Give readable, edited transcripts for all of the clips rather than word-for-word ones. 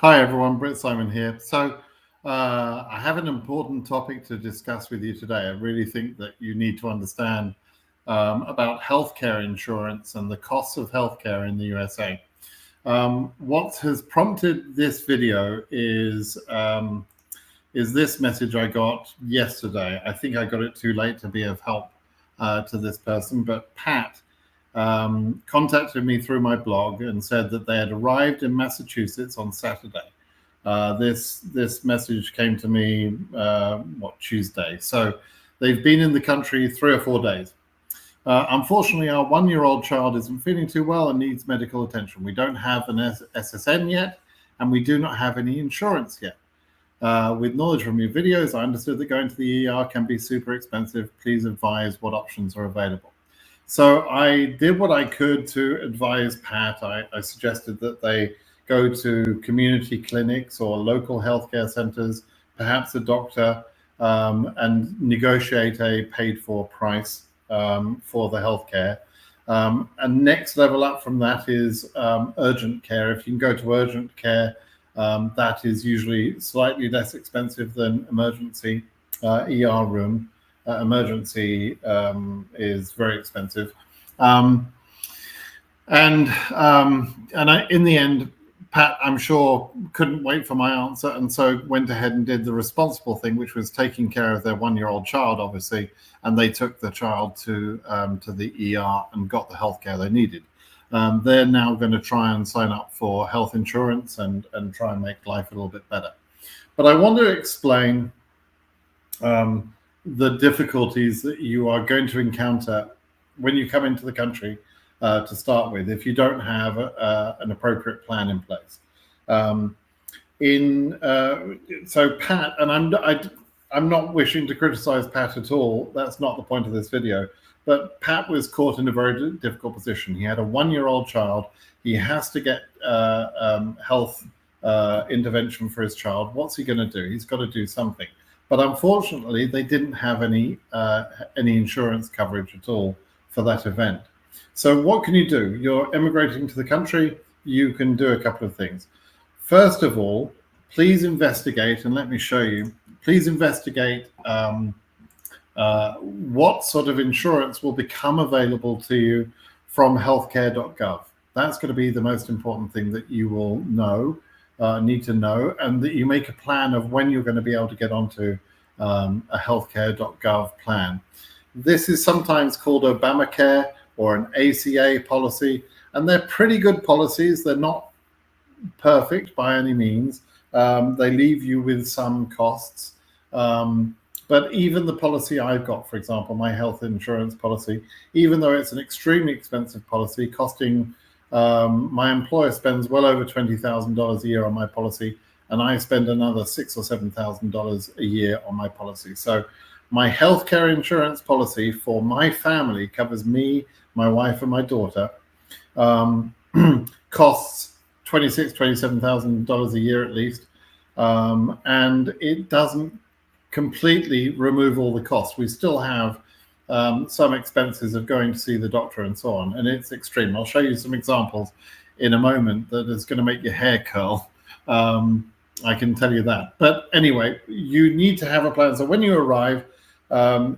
Hi everyone, BritSimon here. I have an important topic to discuss with you today. I really think that you need to understand about healthcare insurance and the costs of healthcare in the USA. What has prompted this video is this message I got yesterday. I think I got it too late to be of help to this person, but Pat contacted me through my blog and said that they had arrived in Massachusetts on Saturday. This message came to me Tuesday. So they've been in the country 3 or 4 days. Unfortunately, our 1-year-old child isn't feeling too well and needs medical attention. We don't have an SSN yet, and we do not have any insurance yet. With knowledge from your videos, I understood that going to the ER can be super expensive. Please advise what options are available. So I did what I could to advise Pat. I suggested that they go to community clinics or local healthcare centers, perhaps a doctor, and negotiate a paid-for price for the healthcare. And next level up from that is urgent care. If you can go to urgent care, that is usually slightly less expensive than emergency ER room. Emergency is very expensive, in the end, Pat, I'm sure, couldn't wait for my answer, and so went ahead and did the responsible thing, which was taking care of their 1-year-old child, obviously, and they took the child to the ER and got the healthcare they needed. They're now going to try and sign up for health insurance and try and make life a little bit better. But I want to explain the difficulties that you are going to encounter when you come into the country to start with, if you don't have an appropriate plan in place. So Pat, and I'm not wishing to criticize Pat at all. That's not the point of this video. But Pat was caught in a very difficult position. He had a 1-year-old child. He has to get health intervention for his child. What's he going to do? He's got to do something. But unfortunately, they didn't have any insurance coverage at all for that event. So what can you do? You're immigrating to the country. You can do a couple of things. First of all, please investigate, and let me show you. Please investigate what sort of insurance will become available to you from healthcare.gov. That's going to be the most important thing that you will need to know, and that you make a plan of when you're going to be able to get onto a healthcare.gov plan. This is sometimes called Obamacare or an ACA policy, and they're pretty good policies. They're not perfect by any means. They leave you with some costs. But even the policy I've got, for example, my health insurance policy, even though it's an extremely expensive policy, costing my employer spends well over $20,000 a year on my policy, and I spend another $6,000 or $7,000 a year on my policy. So my healthcare insurance policy for my family covers me, my wife, and my daughter. Costs $26,000, $27,000 a year at least, and it doesn't completely remove all the costs. We still have some expenses of going to see the doctor and so on, and it's extreme. I'll show you some examples in a moment that is going to make your hair curl. I can tell you that. But anyway, you need to have a plan. So when you arrive,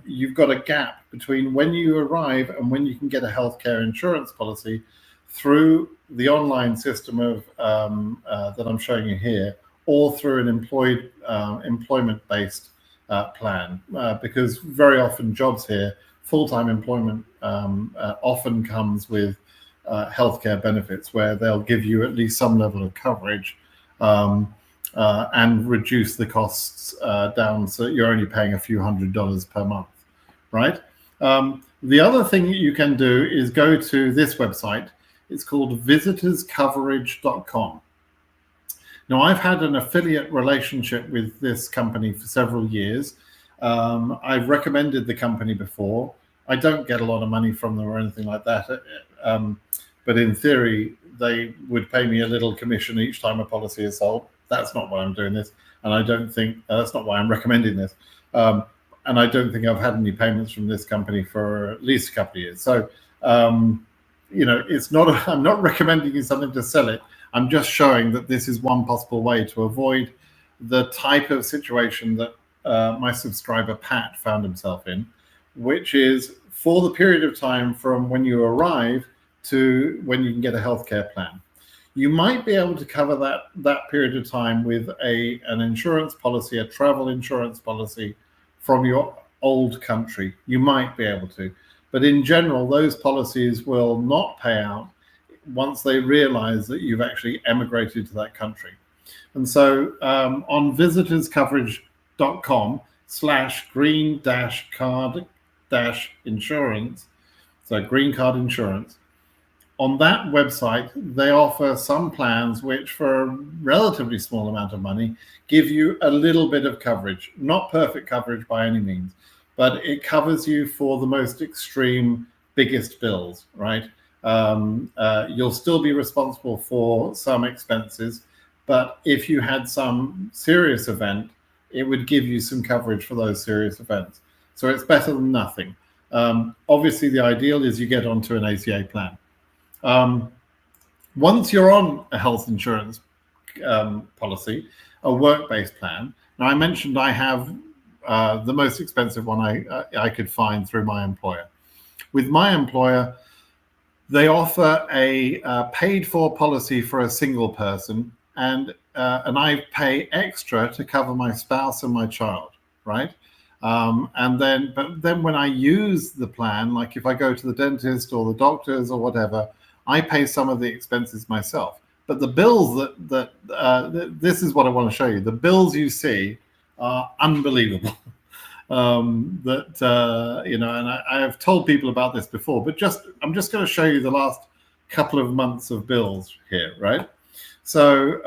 you've got a gap between when you arrive and when you can get a healthcare insurance policy through the online system of that I'm showing you here, or through an employment-based plan, because very often jobs here, full-time employment often comes with healthcare benefits where they'll give you at least some level of coverage and reduce the costs down so you're only paying a few $100s per month, right? The other thing that you can do is go to this website. It's called visitorscoverage.com. Now, I've had an affiliate relationship with this company for several years. I've recommended the company before. I don't get a lot of money from them or anything like that. But in theory, they would pay me a little commission each time a policy is sold. That's not why I'm doing this. And I don't think that's not why I'm recommending this. And I don't think I've had any payments from this company for at least a couple of years. So, it's not, I'm not recommending you something to sell it. I'm just showing that this is one possible way to avoid the type of situation that my subscriber Pat found himself in, which is for the period of time from when you arrive to when you can get a healthcare plan. You might be able to cover that period of time with an insurance policy, a travel insurance policy from your old country. You might be able to, but in general, those policies will not pay out once they realize that you've actually emigrated to that country. And so on visitorscoverage.com/green-card-insurance, so green card insurance, on that website, they offer some plans which, for a relatively small amount of money, give you a little bit of coverage. Not perfect coverage by any means, but it covers you for the most extreme, biggest bills, right? You'll still be responsible for some expenses, but if you had some serious event, it would give you some coverage for those serious events. So it's better than nothing. Obviously, the ideal is you get onto an ACA plan. Once you're on a health insurance policy, a work-based plan. Now, I mentioned I have the most expensive one I could find through my employer. With my employer, they offer a paid-for policy for a single person, and I pay extra to cover my spouse and my child, right? But then when I use the plan, like if I go to the dentist or the doctors or whatever, I pay some of the expenses myself. But the bills this is what I want to show you. The bills you see are unbelievable. And I have told people about this before, but I'm just going to show you the last couple of months of bills here, right? So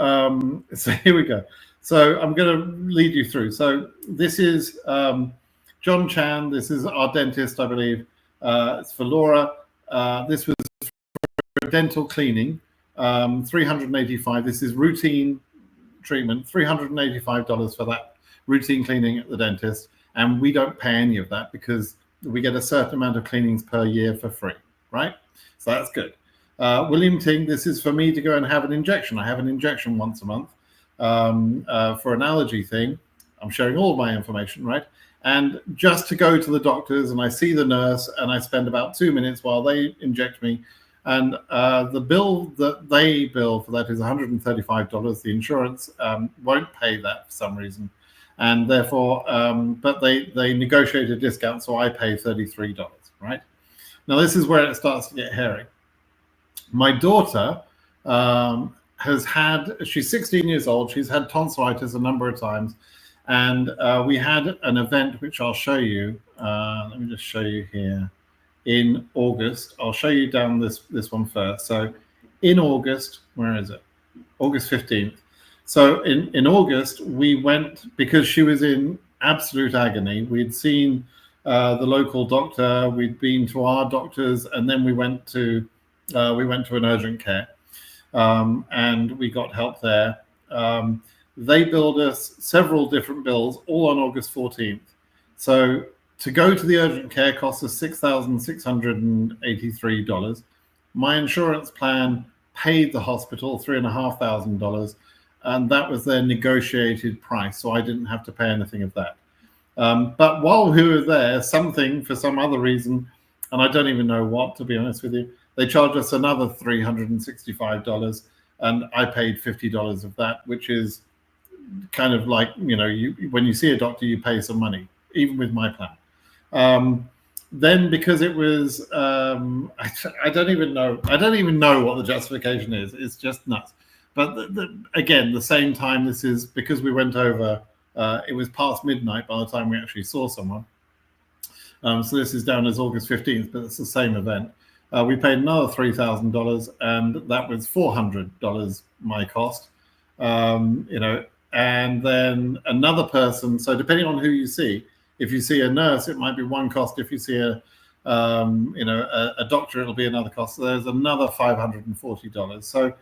here we go. So I'm going to lead you through. So this is John Chan. This is our dentist, I believe. It's for Laura. This was for dental cleaning, $385. This is routine treatment, $385 for that routine cleaning at the dentist. And we don't pay any of that because we get a certain amount of cleanings per year for free, right? So that's good. William Ting, this is for me to go and have an injection. I have an injection once a month for an allergy thing. I'm sharing all of my information, right? And just to go to the doctors, and I see the nurse, and I spend about 2 minutes while they inject me. And the bill that they bill for that is $135. The insurance won't pay that for some reason. And therefore, but they negotiate a discount, so I pay $33, right? Now, this is where it starts to get hairy. My daughter she's 16 years old. She's had tonsillitis a number of times. And we had an event, which I'll show you. Let me just show you here. In August, I'll show you down this one first. So in August, where is it? August 15th. So in August, we went, because she was in absolute agony. We'd seen the local doctor, we'd been to our doctors, and then we went to an urgent care, and we got help there. They billed us several different bills, all on August 14th. So to go to the urgent care cost us $6,683. My insurance plan paid the hospital $3,500. And that was their negotiated price, so I didn't have to pay anything of that. But while we were there, for some other reason, and I don't even know what, to be honest with you, they charged us another $365, and I paid $50 of that, which is kind of like, when you see a doctor, you pay some money, even with my plan. Then, because it was, I don't even know what the justification is. It's just nuts. But again, the same time, this is because we went over, it was past midnight by the time we actually saw someone. So this is down as August 15th, but it's the same event. We paid another $3,000, and that was $400 my cost. And then another person. So depending on who you see, if you see a nurse, it might be one cost. If you see a doctor, it'll be another cost. So there's another $540.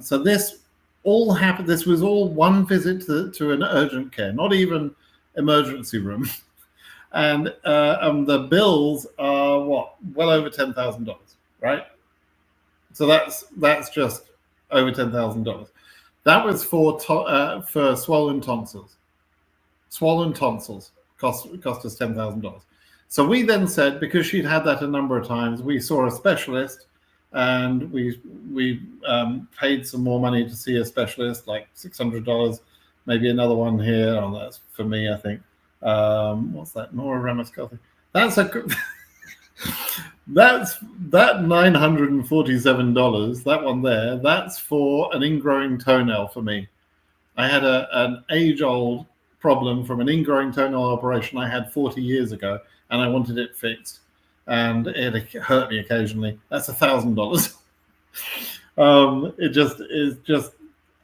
So this all happened. This was all one visit to an urgent care, not even emergency room, and the bills are well over $10,000, right? So that's just over $10,000. That was for swollen tonsils. Swollen tonsils cost us $10,000. So we then said, because she'd had that a number of times, we saw a specialist, and we paid some more money to see a specialist, like $600. Maybe another one here. Oh, that's for me, I think. What's that? Nora Ramascothi. That's a that's that $947. That one there. That's for an ingrowing toenail for me. I had an age-old problem from an ingrowing toenail operation I had 40 years ago, and I wanted it fixed, and it hurt me occasionally. That's $1,000. It is just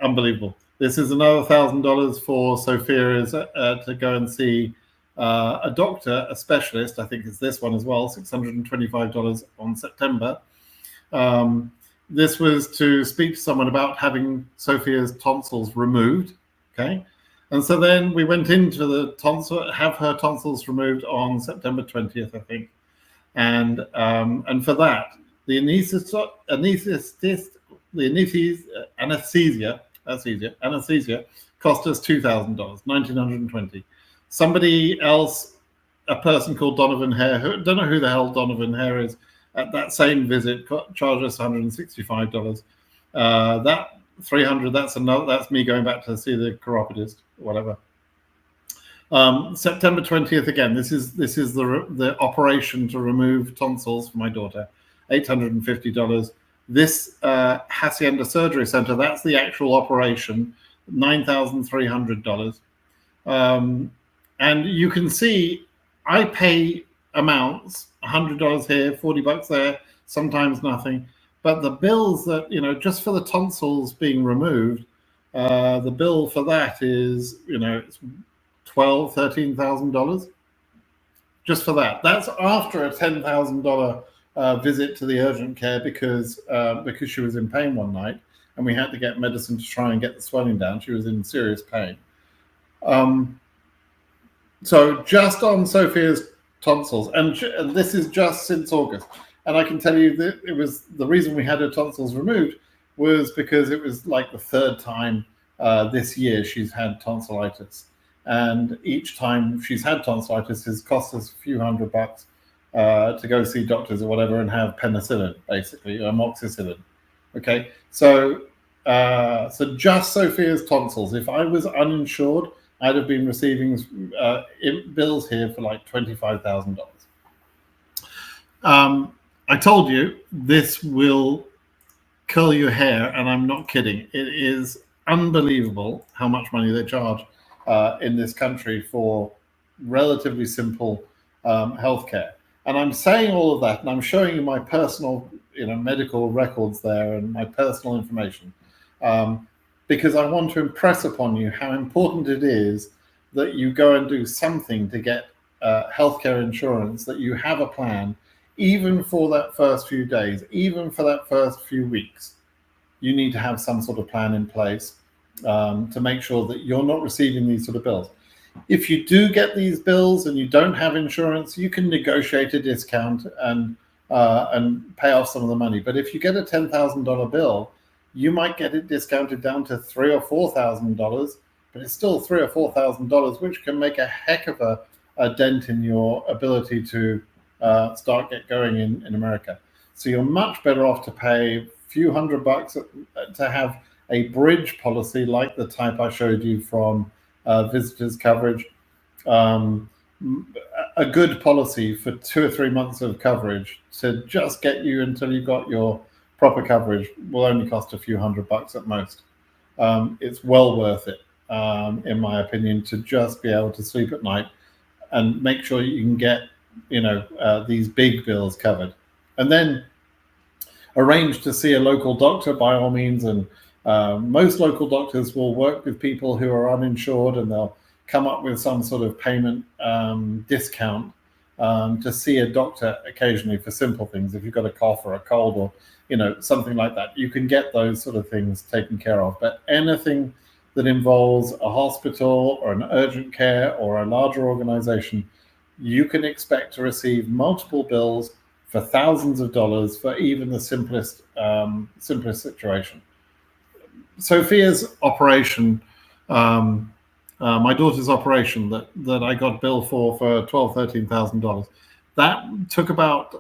unbelievable. This is another $1,000 for Sophia to go and see a doctor, a specialist. I think it's this one as well, $625 on September. This was to speak to someone about having Sophia's tonsils removed. Okay. And so then we went into the have her tonsils removed on September 20th, I think. And for that, the anesthesia cost us $2,000, $1,920. Somebody else, a person called Donovan Hare, who don't know who the hell Donovan Hare is, at that same visit charged us $165. That $300, that's me going back to see the chiropodist, whatever. September 20th, again, this is the operation to remove tonsils for my daughter, $850. This Hacienda Surgery Center, that's the actual operation, $9,300. And you can see I pay amounts, $100 here, $40 there, sometimes nothing. But the bills that, just for the tonsils being removed, the bill for that is, it's $12,000, $13,000 just for that. That's after a $10,000 visit to the urgent care because she was in pain one night, and we had to get medicine to try and get the swelling down. She was in serious pain. So just on Sophia's tonsils, and this is just since August. And I can tell you that it was the reason we had her tonsils removed was because it was like the third time this year she's had tonsillitis. And each time she's had tonsillitis has cost us a few $100 to go see doctors or whatever and have penicillin, basically, amoxicillin. Okay, so just Sophia's tonsils. If I was uninsured, I'd have been receiving bills here for like $25,000. I told you this will curl your hair, and I'm not kidding. It is unbelievable how much money they charge in this country for relatively simple healthcare. And I'm saying all of that, and I'm showing you my personal, medical records there and my personal information, because I want to impress upon you how important it is that you go and do something to get healthcare insurance, that you have a plan, even for that first few days, even for that first few weeks. You need to have some sort of plan in place to make sure that you're not receiving these sort of bills. If you do get these bills and you don't have insurance, you can negotiate a discount and pay off some of the money. But if you get a $10,000 bill, you might get it discounted down to $3,000 or $4,000, but it's still $3,000 or $4,000, which can make a heck of a dent in your ability to get going in America. So you're much better off to pay a few $100 to have a bridge policy like the type I showed you from visitors coverage, a good policy for 2 or 3 months of coverage to just get you until you got your proper coverage will only cost a few $100 at most. It's well worth it, in my opinion, to just be able to sleep at night and make sure you can get, these big bills covered. And then arrange to see a local doctor by all means. And most local doctors will work with people who are uninsured, and they'll come up with some sort of payment discount to see a doctor occasionally for simple things. If you've got a cough or a cold or something like that, you can get those sort of things taken care of. But anything that involves a hospital or an urgent care or a larger organization, you can expect to receive multiple bills for thousands of dollars for even the simplest situation. Sophia's operation, my daughter's operation that I got billed for $12,000-13,000. That took about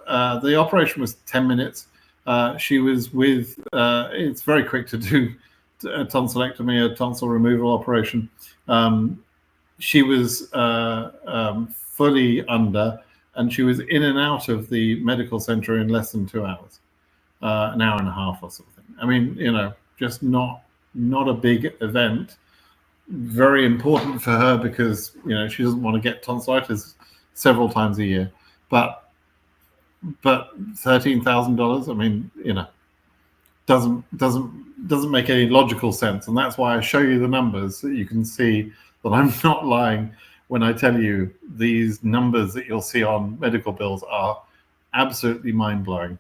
the operation was 10 minutes. She was with. It's very quick to do a tonsillectomy, a tonsil removal operation. She was fully under, and she was in and out of the medical center in less than 2 hours, an hour and a half or something. I mean, just not a big event. Very important for her because she doesn't want to get tonsillitis several times a year. But $13,000. I mean, doesn't make any logical sense, and that's why I show you the numbers so you can see that I'm not lying when I tell you these numbers that you'll see on medical bills are absolutely mind-blowing.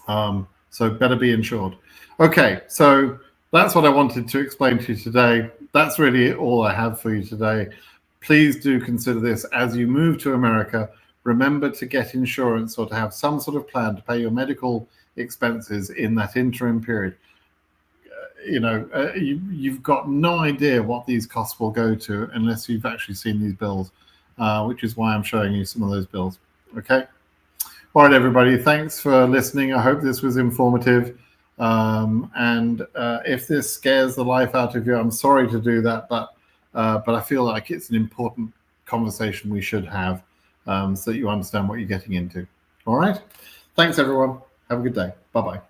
So better be insured. Okay, so that's what I wanted to explain to you today. That's really all I have for you today. Please do consider this as you move to America. Remember to get insurance or to have some sort of plan to pay your medical expenses in that interim period. You've got no idea what these costs will go to unless you've actually seen these bills, which is why I'm showing you some of those bills. Okay. All right, everybody. Thanks for listening. I hope this was informative. And if this scares the life out of you, I'm sorry to do that, but I feel like it's an important conversation we should have, so that you understand what you're getting into. All right. Thanks, everyone. Have a good day. Bye-bye.